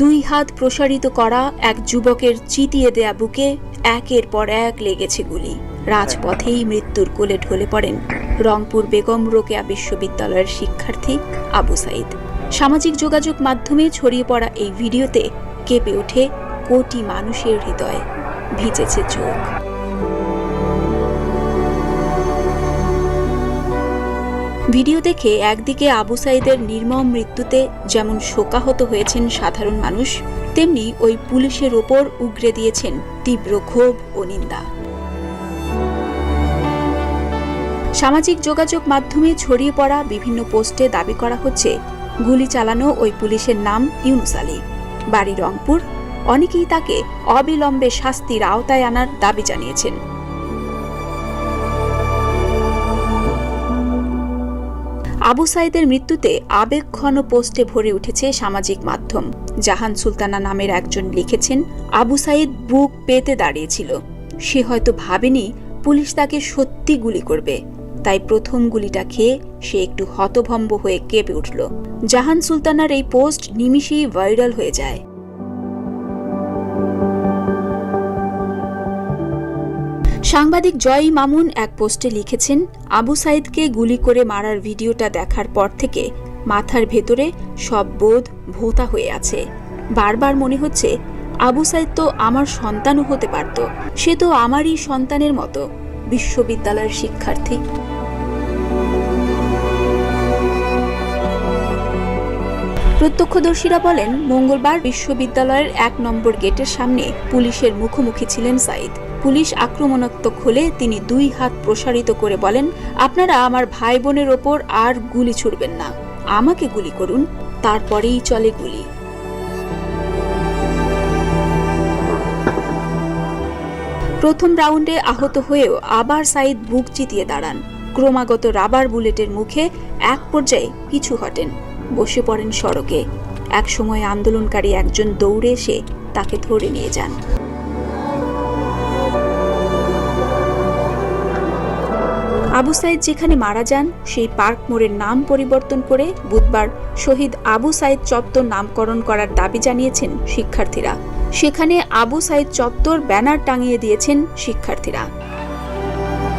দুই হাত প্রসারিত করা এক যুবকের চিতিয়ে দেয়া বুকে একের পর এক লেগেছে গুলি। রাজপথেই মৃত্যুর কোলে ঢলে পড়েন রংপুর বেগম রোকেয়া বিশ্ববিদ্যালয়ের শিক্ষার্থী আবু সাঈদ। সামাজিক যোগাযোগ মাধ্যমে ছড়িয়ে পড়া এই ভিডিওতে কেঁপে ওঠে কোটি মানুষের হৃদয়, ভিজেছে চোখ। ভিডিও দেখে একদিকে আবু সাঈদের নির্মম মৃত্যুতে যেমন শোকাহত হয়েছেন সাধারণ মানুষ, তেমনি ওই পুলিশের ওপর উগরে দিয়েছেন তীব্র ক্ষোভ ও নিন্দা। সামাজিক যোগাযোগ মাধ্যমে ছড়িয়ে পড়া বিভিন্ন পোস্টে দাবি করা হচ্ছে গুলি চালানো ওই পুলিশের নাম ইউনুস আলী, বাড়ি রংপুর। অনেকেই তাকে অবিলম্বে শাস্তির আওতায় আনার দাবি জানিয়েছেন। আবু সাঈদের মৃত্যুতে আবেগঘন পোস্টে ভরে উঠেছে সামাজিক মাধ্যম। জাহান সুলতানা নামের একজন লিখেছেন, আবু সাঈদ বুক পেতে দাঁড়িয়েছিল। সে হয়তো ভাবেনি পুলিশ তাকে সত্যি গুলি করবে, তাই প্রথম গুলিটা খেয়ে সে একটু হতভম্ব হয়ে কেঁপে উঠল। জাহান সুলতানার এই পোস্ট নিমিষেই ভাইরাল হয়ে যায়। সাংবাদিক জয় মামুন এক পোস্টে লিখেছেন, আবু সাঈদকে গুলি করে মারার ভিডিওটা দেখার পর থেকে মাথার ভেতরে সব বোধ ভোঁতা হয়ে আছে। বারবার মনে হচ্ছে আবু সাঈদ তো আমার সন্তানও হতে পারত, সে তো আমারই সন্তানের মতো, বিশ্ববিদ্যালয়ের শিক্ষার্থী। প্রত্যক্ষদর্শীরা বলেন, মঙ্গলবার বিশ্ববিদ্যালয়ের ১ নম্বর গেটের সামনে পুলিশের মুখোমুখি ছিলেন সাঈদ। পুলিশ আক্রমণাত্মক হলে তিনি ২ হাত প্রসারিত করে বলেন, আপনারা আমার ভাই বোনের ওপর আর গুলি ছুড়বেন না, আমাকে গুলি করুন, তারপরেই চলে গুলি। প্রথম রাউন্ডে আহত হয়েও আবার সাঈদ বুক চিতিয়ে দাঁড়ান। ক্রমাগত রাবার বুলেটের মুখে এক পর্যায়ে পিছু হটেন, বসে পড়েন সড়কে। একসময় আন্দোলনকারী একজন দৌড়ে এসে তাকে ধরে নিয়ে যান। আবু সাঈদ যেখানে মারা যান সেই পার্ক মোড়ের নাম পরিবর্তন করে বুধবার শহীদ আবু সাঈদ চত্বর নামকরণ করার দাবি জানিয়েছেন শিক্ষার্থীরা। সেখানে আবু সাঈদ চত্বর ব্যানার টাঙিয়ে দিয়েছেন শিক্ষার্থীরা।